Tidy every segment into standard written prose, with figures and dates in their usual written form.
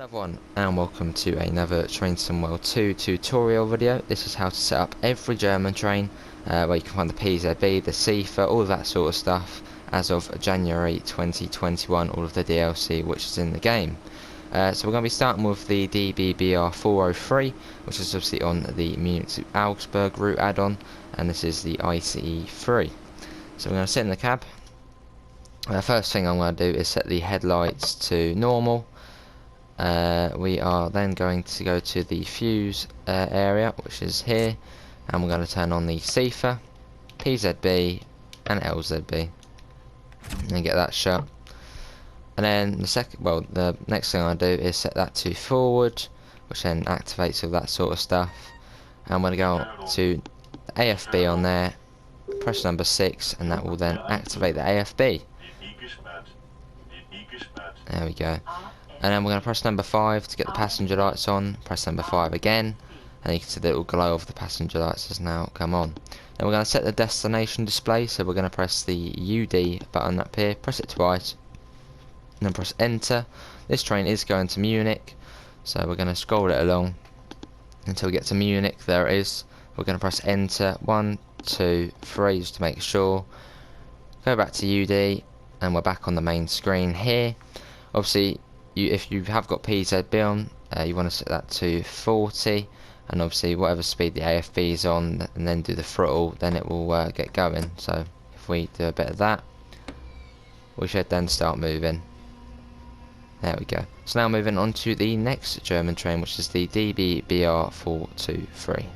Hello everyone and welcome to another Train Sim World 2 tutorial video. This is how to set up every German train where you can find the PZB, the Sifa, all of that sort of stuff as of January 2021, all of the DLC which is in the game. So we're going to be starting with the DBBR 403, which is obviously on the Munich to Augsburg route add-on, and this is the ICE 3. So we're going to sit in the cab. First thing I'm going to do is set the headlights to normal. We are then going to go to the fuse area, which is here, and we're going to turn on the Sifa, PZB and LZB and get that shut. And then the next thing I do is set that to forward, which then activates all that sort of stuff. And I'm going to go to the AFB on there, press number 6, and that will then activate the AFB. There we go. And then we're going to press number 5 to get the passenger lights on. Press number 5 again, and you can see the little glow of the passenger lights has now come on. Then we're going to set the destination display, so we're going to press the UD button up here, press it twice, and then press enter. This train is going to Munich, so we're going to scroll it along until we get to Munich. There it is. We're going to press enter 1, 2, 3 just to make sure. Go back to UD, and we're back on the main screen here. Obviously, if you have got PZB on, you want to set that to 40, and obviously whatever speed the AFB is on, and then do the throttle, then it will get going. So if we do a bit of that, we should then start moving. There we go. So now moving on to the next German train, which is the DBBR 423.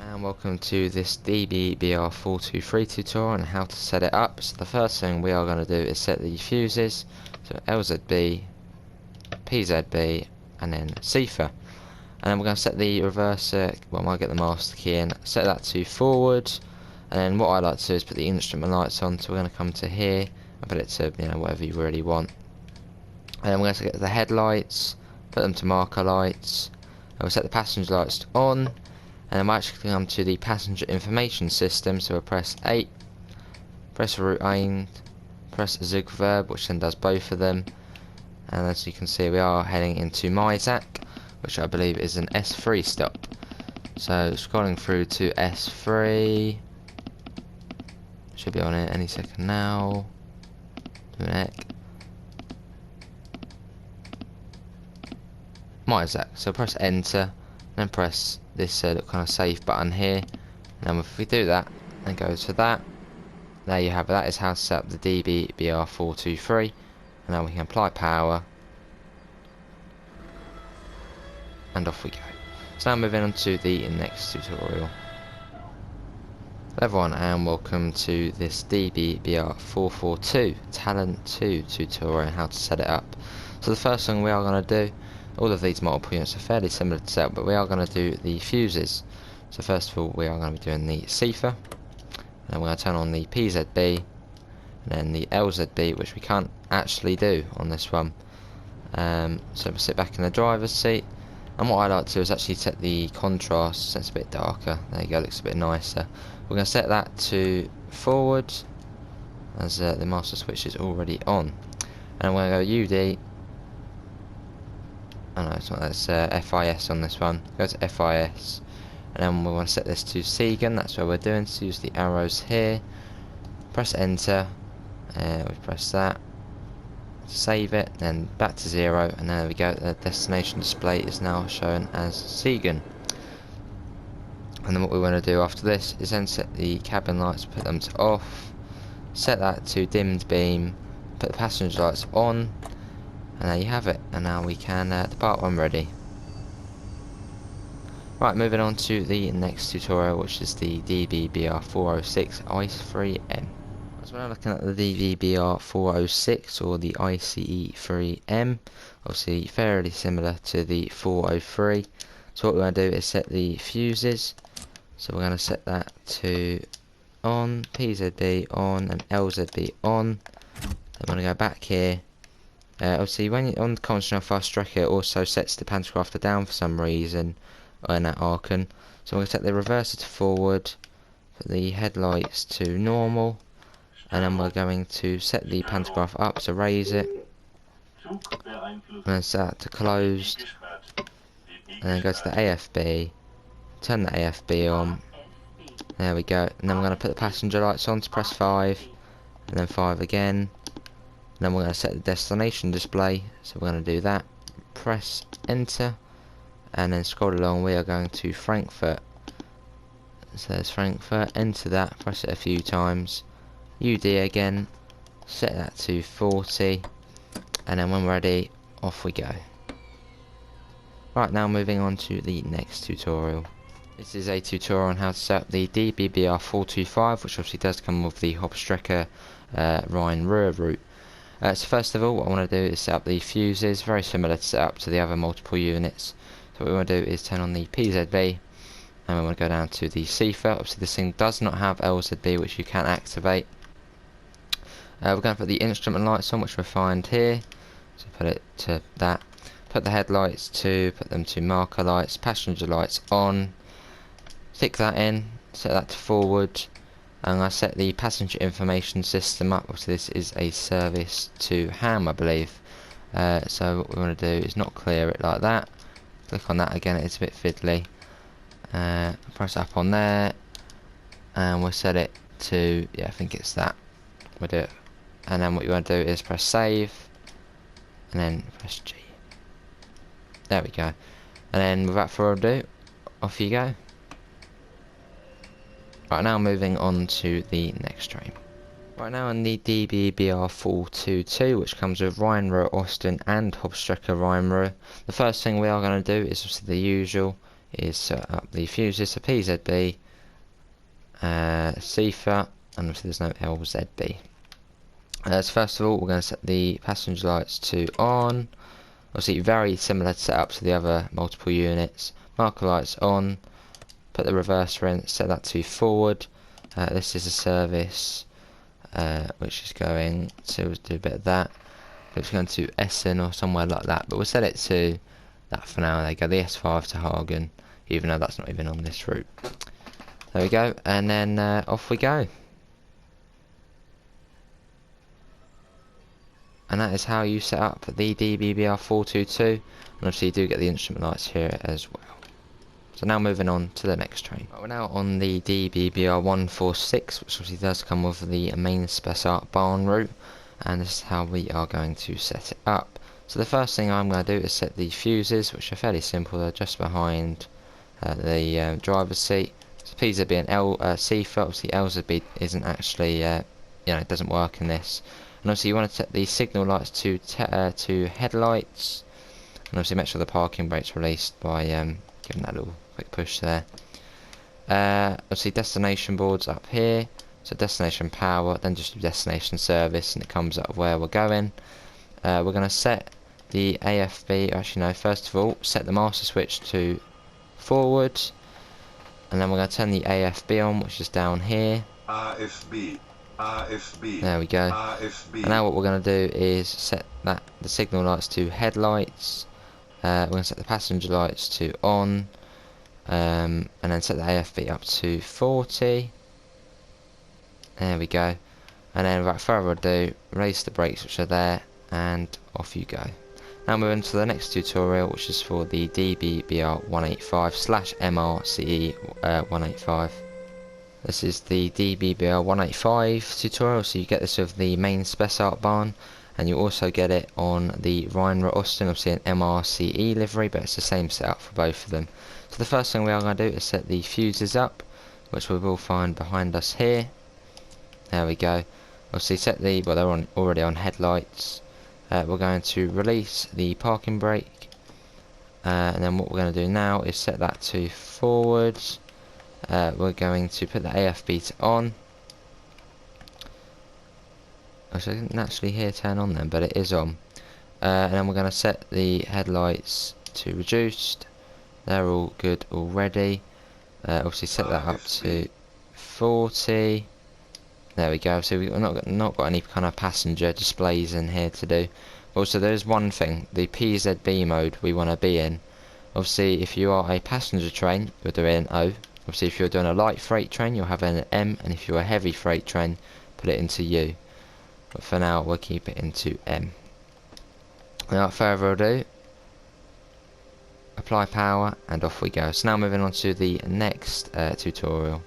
And welcome to this DBBR 423 tutorial on how to set it up. So the first thing we are going to do is set the fuses, so LZB, PZB, and then Sifa. And then we're going to set the reverser, well, I might get the master key in, set that to forward. And then what I like to do is put the instrument lights on, so we're going to come to here and put it to, whatever you really want. And then we're going to get the headlights, put them to marker lights, and we'll set the passenger lights on. And then we'll actually come to the passenger information system, so we'll press 8, press route 1, press Zugverb, which then does both of them. And as you can see, we are heading into Myzak, which I believe is an S3 stop. So scrolling through to S3, should be on it any second now. Myzak. So press enter, then press this kind of save button here. And then if we do that, and go to that, there you have it. That is how to set up the DBBR 423. And now we can apply power, and off we go. So now moving on to the next tutorial. Hello everyone and welcome to this DBBR 442 Talent 2 tutorial on how to set it up. So the first thing we are going to do, all of these multiple units are fairly similar to set, but we are going to do the fuses. So first of all we are going to be doing the Sifa, and then we're going to turn on the PZB, and then the LZB, which we can't actually do on this one. So we'll sit back in the driver's seat, and what I like to do is actually set the contrast so it's a bit darker. There you go, looks a bit nicer. We're going to set that to forward, as the master switch is already on. And I'm going to go UD, oh no it's not, that's FIS on this one. Go to FIS, and then we want to set this to Siegen, that's what we're doing, so use the arrows here, press enter. We press that, save it, then back to 0, and there we go, the destination display is now shown as Siegen. And then what we want to do after this is then set the cabin lights, put them to off, set that to dimmed beam, put the passenger lights on, and there you have it. And now we can depart when ready. Right, moving on to the next tutorial, which is the DBBR 406 ICE 3M. So we're now looking at the DBBR 406 or the ICE 3M, obviously fairly similar to the 403. So what we're going to do is set the fuses, so we're going to set that to on, PZB on, and LZB on. I'm going to go back here. Obviously when you're on the conventional fast track, it also sets the pantograph to down for some reason in that Archon. So we're going to set the reverser to forward, put the headlights to normal, and then we're going to set the pantograph up to raise it, and then set that to closed, and then go to the AFB, turn the AFB on. There we go. And then we're going to put the passenger lights on to press 5, and then 5 again. And then we're going to set the destination display, so we're going to do that. Press enter, and then scroll along. We are going to Frankfurt. So there's Frankfurt, enter that, press it a few times. UD again, set that to 40, and then when we're ready, off we go. Right, now moving on to the next tutorial. This is a tutorial on how to set up the DBBR 425, which obviously does come with the Hauptstrecke Rhine-Ruhr route. So first of all, what I want to do is set up the fuses, very similar to set up to the other multiple units. So what we want to do is turn on the PZB, and we want to go down to the Sifa. Obviously this thing does not have LZB, which you can activate. We're going to put the instrument lights on, which we'll find here. So put it to that. Put the headlights to, put them to marker lights, passenger lights on. Stick that in, set that to forward, and I set the passenger information system up. Obviously this is a service to ham, I believe. So what we want to do is not clear it like that. Click on that again, it's a bit fiddly. Press up on there, and we'll set it to, yeah, I think it's that. We'll do it, and then what you want to do is press save, and then press G. There we go. And then without further ado, off you go. Right, now moving on to the next train. Right now on the DBBR 422, which comes with Rhine-Ruhr, Osten and Hauptstrecke Rhine-Ruhr. The first thing we are going to do is obviously the usual, is set up the fuses, so PZB, Sifa, and obviously there's no LZB. So first of all, we're going to set the passenger lights to on. Obviously very similar to set up to the other multiple units. Marker lights on. Put the reverser in, set that to forward. This is a service which is going to do a bit of that. It's going to Essen or somewhere like that, but we'll set it to that for now. There you go, the S5 to Hagen, even though that's not even on this route. There we go, and then off we go. And that is how you set up the DBBR 422, and obviously you do get the instrument lights here as well. So now moving on to the next train. Right, we're now on the DBBR 146, which obviously does come with the main spec art barn route, and this is how we are going to set it up. So the first thing I'm going to do is set the fuses, which are fairly simple. They're just behind the driver's seat. So PZB and Sifa. Obviously LZB isn't actually, it doesn't work in this. And obviously you want to set the signal lights to headlights, and obviously make sure the parking brake's released by giving that little quick push there. Obviously destination boards up here, so destination power, then just destination service, and it comes up where we're going. We're going to set the AFB, actually no, first of all set the master switch to forward, and then we're going to turn the AFB on, which is down here. AFB. There we go. AFB. And now what we're going to do is set the signal lights to headlights. We're going to set the passenger lights to on, and then set the AFB up to 40. There we go. And then without further ado, release the brakes which are there, and off you go. Now moving to the next tutorial, which is for the DBBR 185/MRCE 185. This is the DBBR 185 tutorial, so you get this with the main spec art barn, and you also get it on the Rhine-Ruhr Osten, obviously an MRCE livery, but it's the same setup for both of them. So the first thing we are going to do is set the fuses up, which we will find behind us here. There we go. Obviously set the, well, they're already on headlights. We're going to release the parking brake, and then what we're going to do now is set that to forward. We're going to put the AFB to on. Actually, I didn't actually hear turn on then, but it is on. And then we're going to set the headlights to reduced. They're all good already. Obviously set that up to 40. There we go. So we've not got any kind of passenger displays in here to do. Also, there's one thing, the PZB mode we want to be in. Obviously, if you are a passenger train, you're doing O. Obviously, if you're doing a light freight train, you'll have an M, and if you're a heavy freight train, put it into U. But for now, we'll keep it into M. Without further ado, apply power and off we go. So now moving on to the next tutorial.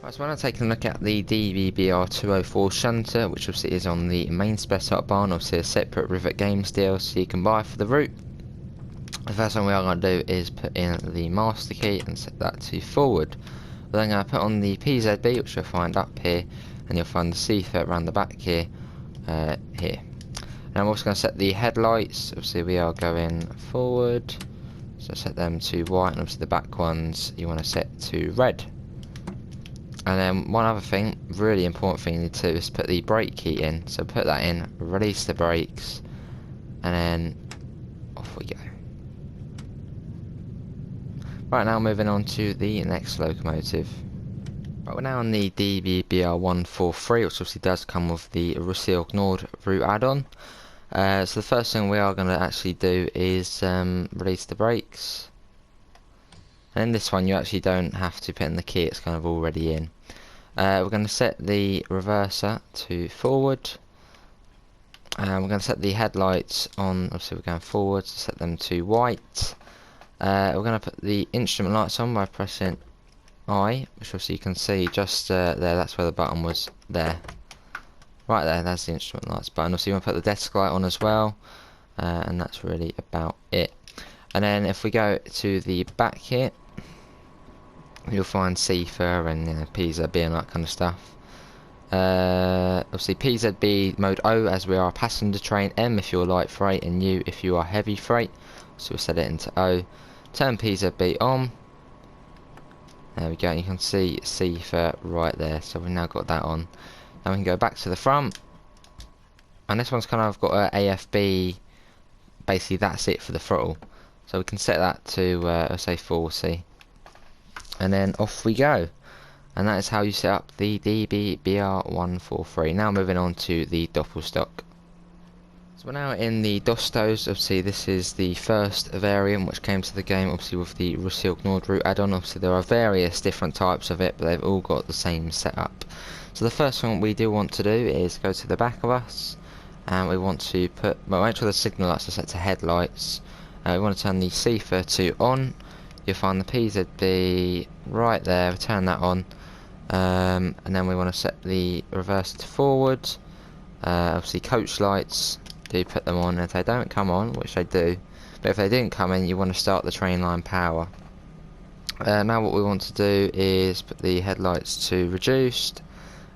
Right, so we're now taking a look at the DVBR204 shunter, which obviously is on the main spec up barn, obviously a separate Rivet Games DLC you can buy for the route. The first thing we are going to do is put in the master key and set that to forward. We're then going to put on the PZB, which you'll find up here, and you'll find the Sifa around the back here. Here. And I'm also going to set the headlights. Obviously we are going forward, so set them to white, and obviously the back ones you want to set to red. And then one other thing, really important thing you need to do is put the brake key in. So put that in, release the brakes, and then off we go. Right, now moving on to the next locomotive. Right, we're now on the DVBR143, which obviously does come with the Russia Nord route add-on. So the first thing we are going to actually do is release the brakes. And in this one you actually don't have to put in the key, it's kind of already in. We're going to set the reverser to forward. We're going to set the headlights on, obviously we're going forward, so set them to white. We're going to put the instrument lights on by pressing I, which obviously you can see just there, that's where the button was there. Right there, that's the instrument lights button. Obviously you want to put the desk light on as well, and that's really about it. And then if we go to the back here, you'll find Sifa and PZB and that kind of stuff. Obviously PZB mode O as we are a passenger train, M if you're light freight, and U if you are heavy freight. So we'll set it into O. Turn PZB on. There we go, and you can see Sifa right there. So we've now got that on. Now we can go back to the front. And this one's kind of got a AFB. Basically that's it for the throttle. So we can set that to say 40. And then off we go. And that is how you set up the DVBR143. Now moving on to the Doppelstock. So we're now in the Dostos. Obviously this is the first variant which came to the game, obviously with the Russia Nord route add-on. Obviously there are various different types of it, but they've all got the same setup. So the first thing we do want to do is go to the back of us, and we want to make sure the signal lights are set to headlights. We want to turn the Sifa to on. You'll find the PZB right there, turn that on, and then we want to set the reverse to forward. Obviously coach lights, do put them on. If they don't come on, which they do, but if they didn't come in, you want to start the train line power. Now what we want to do is put the headlights to reduced.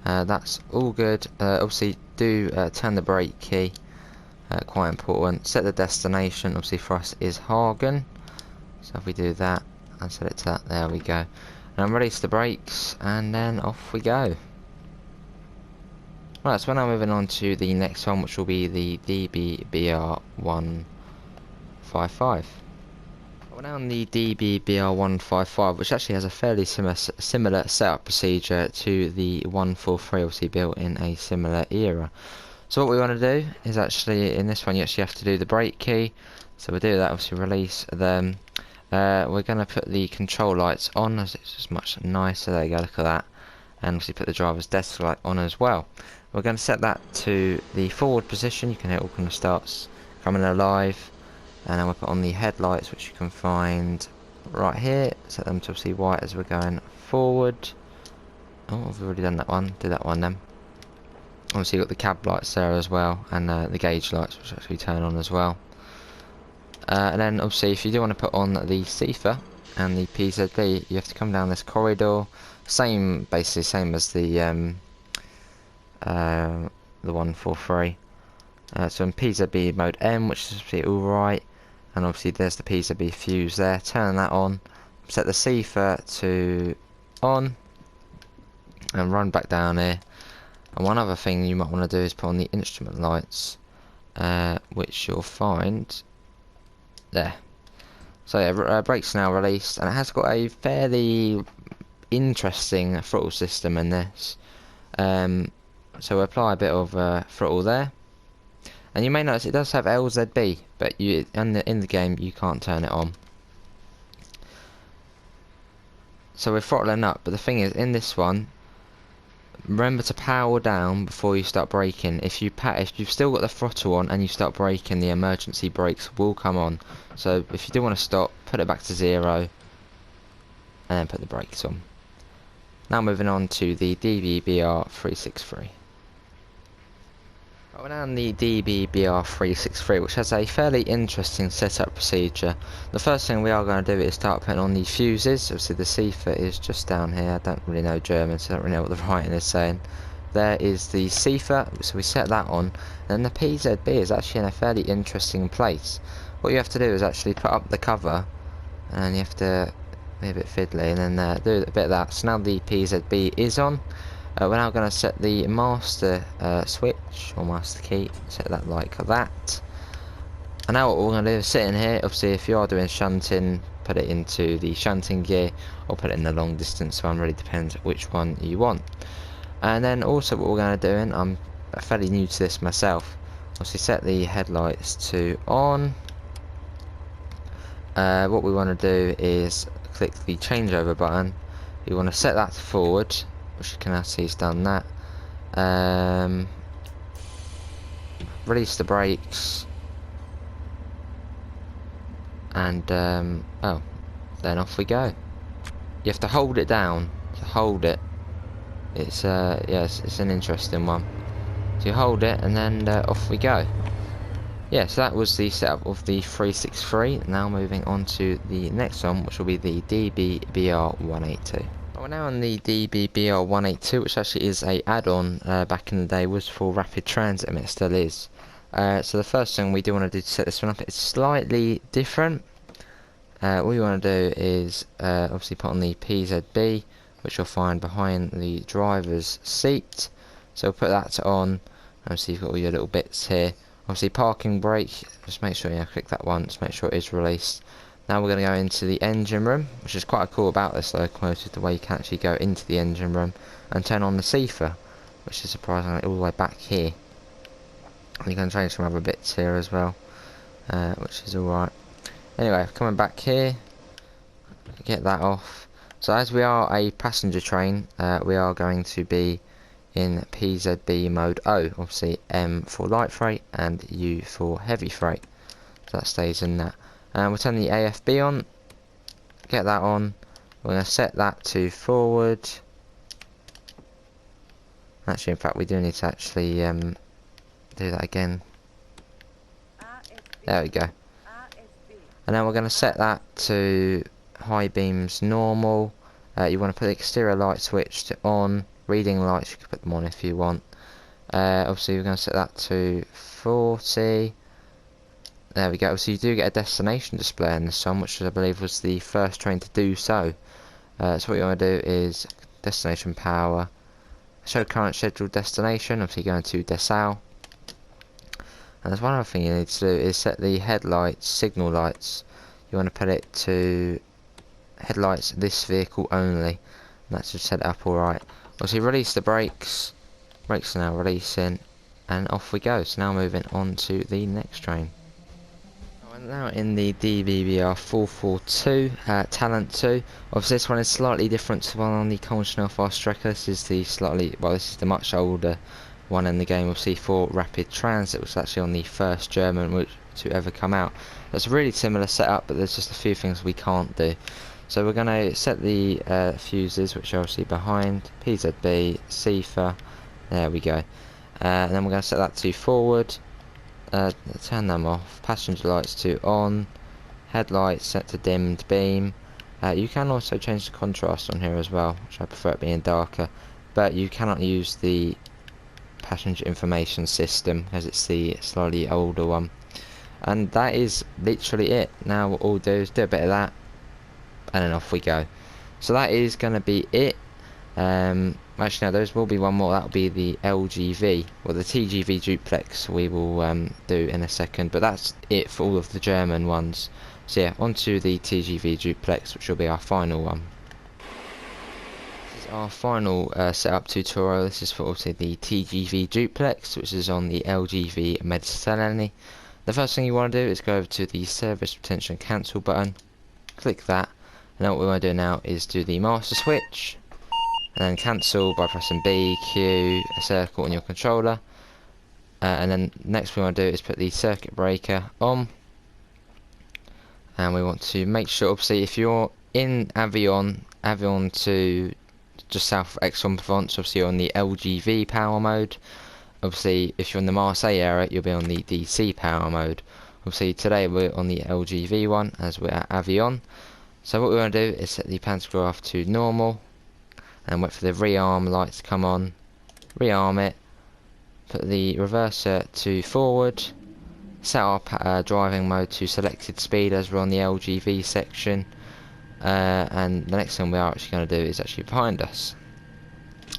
That's all good. Obviously do turn the brake key, quite important. Set the destination, obviously for us is Hagen. So if we do that and set it to that, there we go. And release the brakes, and then off we go. Right, so we're now moving on to the next one, which will be the DVBR155. We're now on the DVBR155, which actually has a fairly similar setup procedure to the 143, obviously built in a similar era. So what we want to do is actually, in this one you actually have to do the brake key. So we'll do that, obviously release them. We're going to put the control lights on, as it's just much nicer. There you go, look at that. And obviously put the driver's desk light on as well. We're going to set that to the forward position. You can hear it all kind of starts coming alive. And then we'll put on the headlights, which you can find right here. Set them to obviously white as we're going forward. Oh, I've already done that one. Do that one then. Obviously you've got the cab lights there as well, and the gauge lights, which actually turn on as well. And then obviously if you do want to put on the Sifa and the PZB, you have to come down this corridor. Basically same as the 143. So in PZB mode M, which is obviously alright, and obviously there's the PZB fuse there. Turn that on, set the Sifa to on, and run back down here. And one other thing you might want to do is put on the instrument lights, which you'll find there. So yeah, brakes now released, and it has got a fairly interesting throttle system in this. So we'll apply a bit of throttle there, and you may notice it does have LZB, but in the game you can't turn it on. So we're throttling up, but the thing is, in this one, remember to power down before you start braking. If you've still got the throttle on and you start braking, the emergency brakes will come on. So if you do want to stop, put it back to 0 and then put the brakes on. Now moving on to the DBBR 363. We're now on the DBBR 363, which has a fairly interesting setup procedure. The first thing we are going to do is start putting on the fuses. Obviously the Sifa is just down here. I don't really know German, so I don't really know what the writing is saying. There is the Sifa, so we set that on. And then the PZB is actually in a fairly interesting place. What you have to do is actually put up the cover, and you have to be a bit fiddly, and then do a bit of that. So now the PZB is on. We're now going to set the master switch, or master key, set that like that. And now what we're going to do is sit in here. Obviously if you are doing shunting, put it into the shunting gear, or put it in the long distance one, really depends which one you want. And then also what we're going to do, and I'm fairly new to this myself, obviously set the headlights to on. What we want to do is click the changeover button. You want to set that to forward, which you can now see he's done that. Release the brakes, and oh, then off we go. You have to hold it down to hold it. It's yes, it's an interesting one. So you hold it and then off we go. Yeah, so that was the setup of the 363. Now moving on to the next one, which will be the DBBR 182. We're now on the DBBR 182, which actually is a add-on back in the day, was for rapid transit, and it still is. So the first thing we do want to do to set this one up is slightly different. What you want to do is obviously put on the PZB, which you'll find behind the driver's seat. So we'll put that on. Obviously you've got all your little bits here. Obviously parking brake, just make sure you click that once, make sure it is released. Now we're going to go into the engine room, which is quite cool about this locomotive, the way you can actually go into the engine room and turn on the Sifa, which is surprisingly all the way back here. And you can change some other bits here as well, which is alright. Anyway, coming back here, get that off. So as we are a passenger train, we are going to be in PZB mode O, obviously M for light freight and U for heavy freight. So that stays in that. We'll turn the AFB on, get that on. We're going to set that to forward. Actually, in fact, we do need to actually do that again. There we go. And then we're going to set that to high beams normal. You want to put the exterior light switch to on. Reading lights, you can put them on if you want. Obviously we're going to set that to 40. There we go. So you do get a destination display in this one, which I believe was the first train to do so. So what you want to do is destination power, show current scheduled destination, obviously going to Dessau. And there's one other thing you need to do is set the headlights, signal lights. You want to put it to headlights this vehicle only. And that should set it up alright. Obviously release the brakes. Brakes are now releasing, and off we go. So now moving on to the next train. We're now in the DBBR 442 Talent 2. Obviously this one is slightly different to the one on the conventional fast tracker. This is the this is the much older one in the game, obviously for rapid transit, which was actually on the first German route to ever come out. It's a really similar setup, but there's just a few things we can't do. So we're going to set the fuses, which are obviously behind, PZB, Sifa, there we go. And then we're going to set that to forward, turn them off, passenger lights to on, headlights set to dimmed beam. You can also change the contrast on here as well, which I prefer it being darker, but you cannot use the passenger information system as it's the slightly older one. And that is literally it. Now what we'll do is do a bit of that, and then off we go. So that is going to be it. Actually no, there will be one more. That will be the LGV, or the TGV Duplex we will do in a second, but that's it for all of the German ones. So yeah, on to the TGV Duplex, which will be our final one. This is our final setup tutorial. This is for also the TGV Duplex, which is on the LGV Mediterranean. The first thing you want to do is go over to the service retention cancel button, click that. Now what we want to do now is do the master switch, and then cancel by pressing B, Q, a circle on your controller. And then next we want to do is put the circuit breaker on, and we want to make sure, obviously if you're in Avion to just south of Aix-en-Provence, obviously you're on the LGV power mode. Obviously if you're in the Marseille area, you'll be on the DC power mode. Obviously today we're on the LGV one as we're at Avion. So what we want to do is set the pantograph to normal and wait for the rearm light to come on, rearm it, put the reverser to forward, set our driving mode to selected speed as we're on the LGV section, and the next thing we are actually going to do is actually behind us,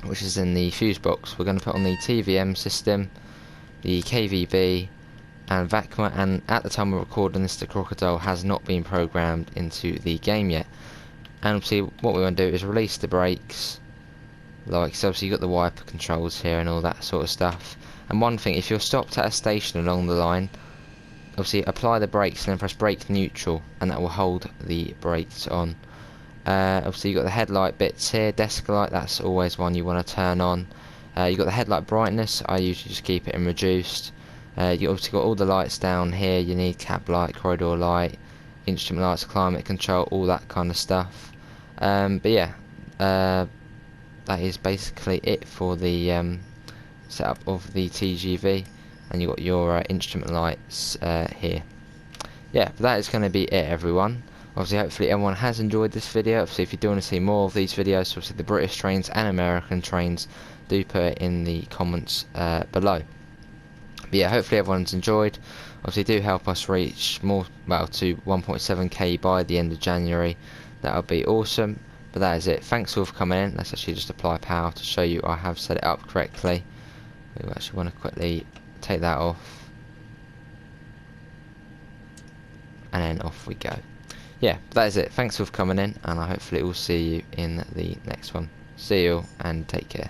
which is in the fuse box. We're going to put on the TVM system, the KVB and VACMA, and at the time we're recording this, the Crocodile has not been programmed into the game yet. And obviously what we want to do is release the brakes, like so. Obviously you've got the wiper controls here and all that sort of stuff. And one thing, if you're stopped at a station along the line, obviously apply the brakes and then press brake neutral, and that will hold the brakes on. Obviously you've got the headlight bits here, desk light, that's always one you want to turn on. You've got the headlight brightness, I usually just keep it in reduced. You obviously got all the lights down here, you need cab light, corridor light, instrument lights, climate control, all that kind of stuff. But yeah, that is basically it for the setup of the TGV, and you've got your instrument lights here. Yeah, but that is going to be it, everyone. Obviously hopefully everyone has enjoyed this video. Obviously if you do want to see more of these videos, obviously the British trains and American trains, do put it in the comments below. But yeah, hopefully everyone's enjoyed. Obviously do help us reach more, well, to 1.7k by the end of January. That would be awesome. But that is it. Thanks all for coming in. Let's actually just apply power to show you I have set it up correctly. We actually want to quickly take that off, and then off we go. Yeah, but that is it. Thanks all for coming in, and I hopefully will see you in the next one. See you all, and take care.